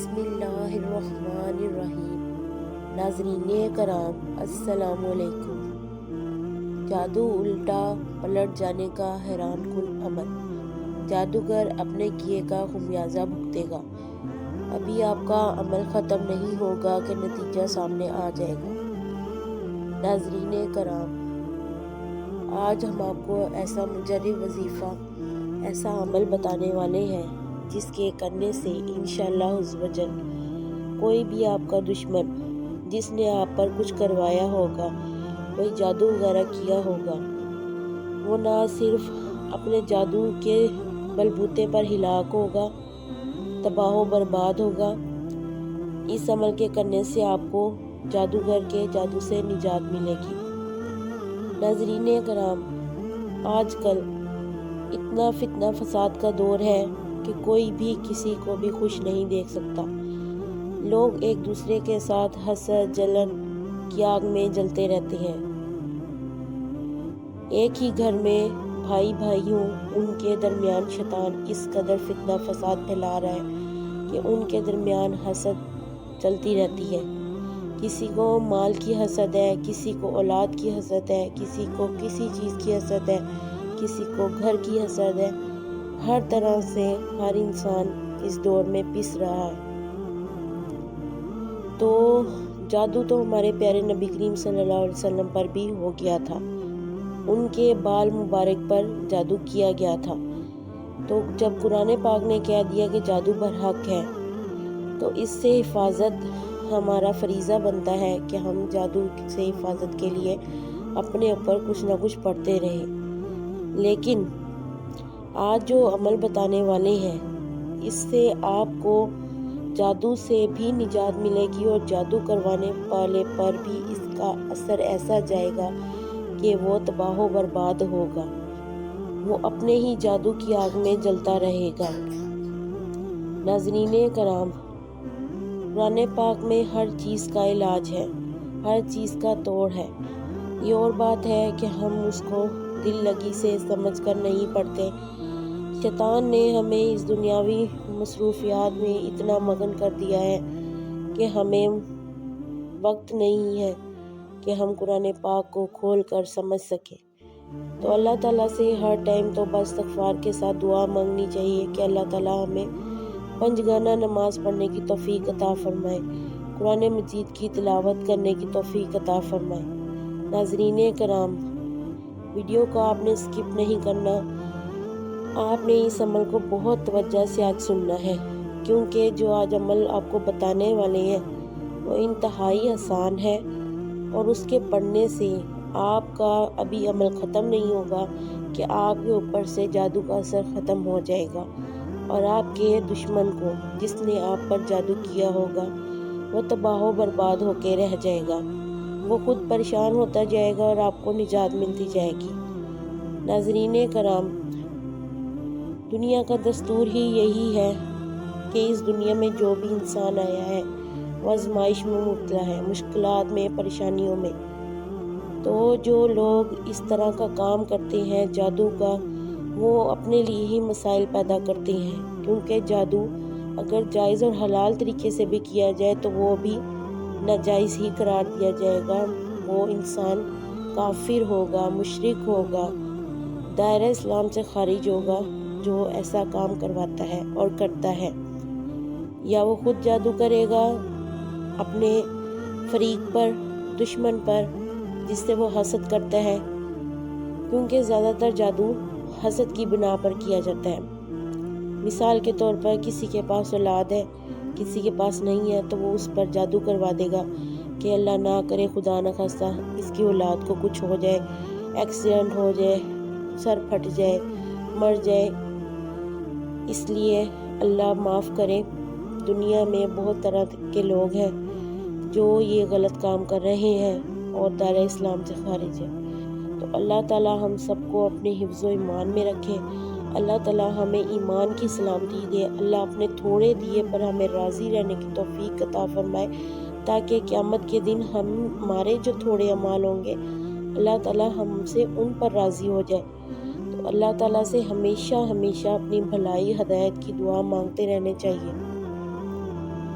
بسم اللہ الرحمن الرحیم۔ ناظرین کرام السلام علیکم۔ جادو الٹا پلٹ جانے کا حیران کن عمل، جادوگر اپنے کیے کا خمیازہ بھگتے گا۔ ابھی آپ کا عمل ختم نہیں ہوگا کہ نتیجہ سامنے آ جائے گا۔ ناظرین کرام، آج ہم آپ کو ایسا مجرب وظیفہ، ایسا عمل بتانے والے ہیں جس کے کرنے سے انشاءاللہ عزوجل کوئی بھی آپ کا دشمن جس نے آپ پر کچھ کروایا ہوگا، کوئی جادو وغیرہ کیا ہوگا، وہ نہ صرف اپنے جادو کے بلبوتے پر ہلاک ہوگا، تباہ و برباد ہوگا۔ اس عمل کے کرنے سے آپ کو جادوگر کے جادو سے نجات ملے گی۔ ناظرین کرام، آج کل اتنا فتنہ فساد کا دور ہے کہ کوئی بھی کسی کو بھی خوش نہیں دیکھ سکتا۔ لوگ ایک دوسرے کے ساتھ حسد جلن کی آگ میں جلتے رہتے ہیں۔ ایک ہی گھر میں بھائی بھائی ہوں، ان کے درمیان شیطان اس قدر فتنہ فساد پھیلا رہا ہے کہ ان کے درمیان حسد چلتی رہتی ہے۔ کسی کو مال کی حسد ہے، کسی کو اولاد کی حسد ہے، کسی کو کسی چیز کی حسد ہے، کسی کو گھر کی حسد ہے۔ ہر طرح سے ہر انسان اس دور میں پس رہا ہے۔ تو جادو تو ہمارے پیارے نبی کریم صلی اللہ علیہ وسلم پر بھی ہو گیا تھا، ان کے بال مبارک پر جادو کیا گیا تھا۔ تو جب قرآن پاک نے کہہ دیا کہ جادو برحق ہے، تو اس سے حفاظت ہمارا فریضہ بنتا ہے کہ ہم جادو سے حفاظت کے لیے اپنے اوپر کچھ نہ کچھ پڑھتے رہیں۔ لیکن آج جو عمل بتانے والے ہیں، اس سے آپ کو جادو سے بھی نجات ملے گی اور جادو کروانے والے پر بھی اس کا اثر ایسا جائے گا کہ وہ تباہ و برباد ہوگا، وہ اپنے ہی جادو کی آگ میں جلتا رہے گا۔ ناظرین کرام، قرآن پاک میں ہر چیز کا علاج ہے، ہر چیز کا توڑ ہے۔ یہ اور بات ہے کہ ہم اس کو دل لگی سے سمجھ کر نہیں پڑھتے۔ شیطان نے ہمیں اس دنیاوی مصروفیات میں اتنا مگن کر دیا ہے کہ ہمیں وقت نہیں ہے کہ ہم قرآن پاک کو کھول کر سمجھ سکیں۔ تو اللہ تعالیٰ سے ہر ٹائم توبہ استغفار کے ساتھ دعا مانگنی چاہیے کہ اللہ تعالیٰ ہمیں 5 گانا نماز پڑھنے کی توفیق عطا فرمائے، قرآن مجید کی تلاوت کرنے کی توفیق عطا فرمائے۔ ناظرین کرام، ویڈیو کو آپ نے سکپ نہیں کرنا، آپ نے اس عمل کو بہت توجہ سے آج سننا ہے، کیونکہ جو آج عمل آپ کو بتانے والے ہیں وہ انتہائی آسان ہے، اور اس کے پڑھنے سے آپ کا ابھی عمل ختم نہیں ہوگا کہ آپ کے اوپر سے جادو کا اثر ختم ہو جائے گا، اور آپ کے دشمن کو جس نے آپ پر جادو کیا ہوگا وہ تباہ و برباد ہو کے رہ جائے گا، وہ خود پریشان ہوتا جائے گا اور آپ کو نجات ملتی جائے گی۔ ناظرین کرام، دنیا کا دستور ہی یہی ہے کہ اس دنیا میں جو بھی انسان آیا ہے وہ آزمائش میں مبتلا ہے، مشکلات میں، پریشانیوں میں۔ تو جو لوگ اس طرح کا کام کرتے ہیں جادو کا، وہ اپنے لیے ہی مسائل پیدا کرتے ہیں، کیونکہ جادو اگر جائز اور حلال طریقے سے بھی کیا جائے تو وہ بھی ناجائز ہی قرار دیا جائے گا۔ وہ انسان کافر ہوگا، مشرک ہوگا، دائرہ اسلام سے خارج ہوگا جو ایسا کام کرواتا ہے اور کرتا ہے۔ یا وہ خود جادو کرے گا اپنے فریق پر، دشمن پر، جس سے وہ حسد کرتا ہے، کیونکہ زیادہ تر جادو حسد کی بنا پر کیا جاتا ہے۔ مثال کے طور پر کسی کے پاس اولاد ہے، کسی کے پاس نہیں ہے، تو وہ اس پر جادو کروا دے گا کہ اللہ نہ کرے، خدا نہ خواستہ اس کی اولاد کو کچھ ہو جائے، ایکسیڈنٹ ہو جائے، سر پھٹ جائے، مر جائے۔ اس لیے اللہ معاف کرے، دنیا میں بہت طرح کے لوگ ہیں جو یہ غلط کام کر رہے ہیں اور دائرہ اسلام سے خارج ہے۔ تو اللہ تعالیٰ ہم سب کو اپنے حفظ و ایمان میں رکھے، اللہ تعالیٰ ہمیں ایمان کی سلامتی دے، اللہ اپنے تھوڑے دیے پر ہمیں راضی رہنے کی توفیق عطا فرمائے، تاکہ قیامت کے دن ہمارے جو تھوڑے اعمال ہوں گے اللہ تعالیٰ ہم سے ان پر راضی ہو جائے۔ تو اللہ تعالیٰ سے ہمیشہ ہمیشہ اپنی بھلائی ہدایت کی دعا مانگتے رہنے چاہیے۔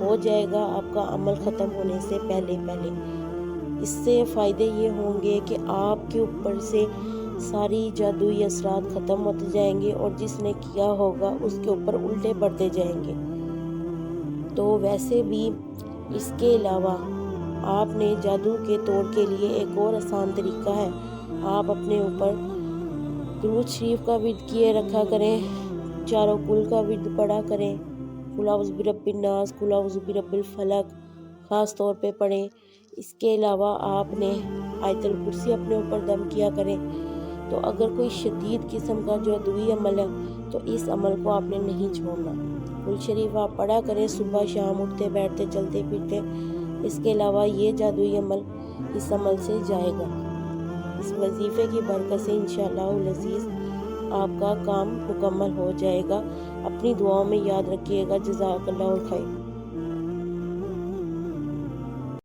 ہو جائے گا آپ کا عمل ختم ہونے سے پہلے پہلے۔ اس سے فائدے یہ ہوں گے کہ آپ کے اوپر سے ساری جادوئی اثرات ختم ہوتے جائیں گے اور جس نے کیا ہوگا اس کے اوپر الٹے پڑتے جائیں گے۔ تو ویسے بھی اس کے علاوہ آپ نے جادو کے توڑ کے لیے ایک اور آسان طریقہ ہے، آپ اپنے اوپر درود شریف کا ورد کیے رکھا کریں، چاروں کل کا ورد پڑھا کریں، قل اعوذ برب الناس، قل اعوذ برب الفلق خاص طور پہ پڑھیں۔ اس کے علاوہ آپ نے آیت الکرسی اپنے اوپر دم کیا کریں۔ تو اگر کوئی شدید قسم کا جادوئی عمل ہے تو اس عمل کو آپ نے نہیں چھوڑنا۔ قل شریف آپ پڑھا کریں صبح شام، اٹھتے بیٹھتے چلتے پھرتے۔ اس کے علاوہ یہ جادوئی عمل اس عمل سے جائے گا۔ اس وظیفے کی برکت سے انشاءاللہ العزیز آپ کا کام مکمل ہو جائے گا۔ اپنی دعاؤں میں یاد رکھیے گا۔ جزاک اللہ خیر۔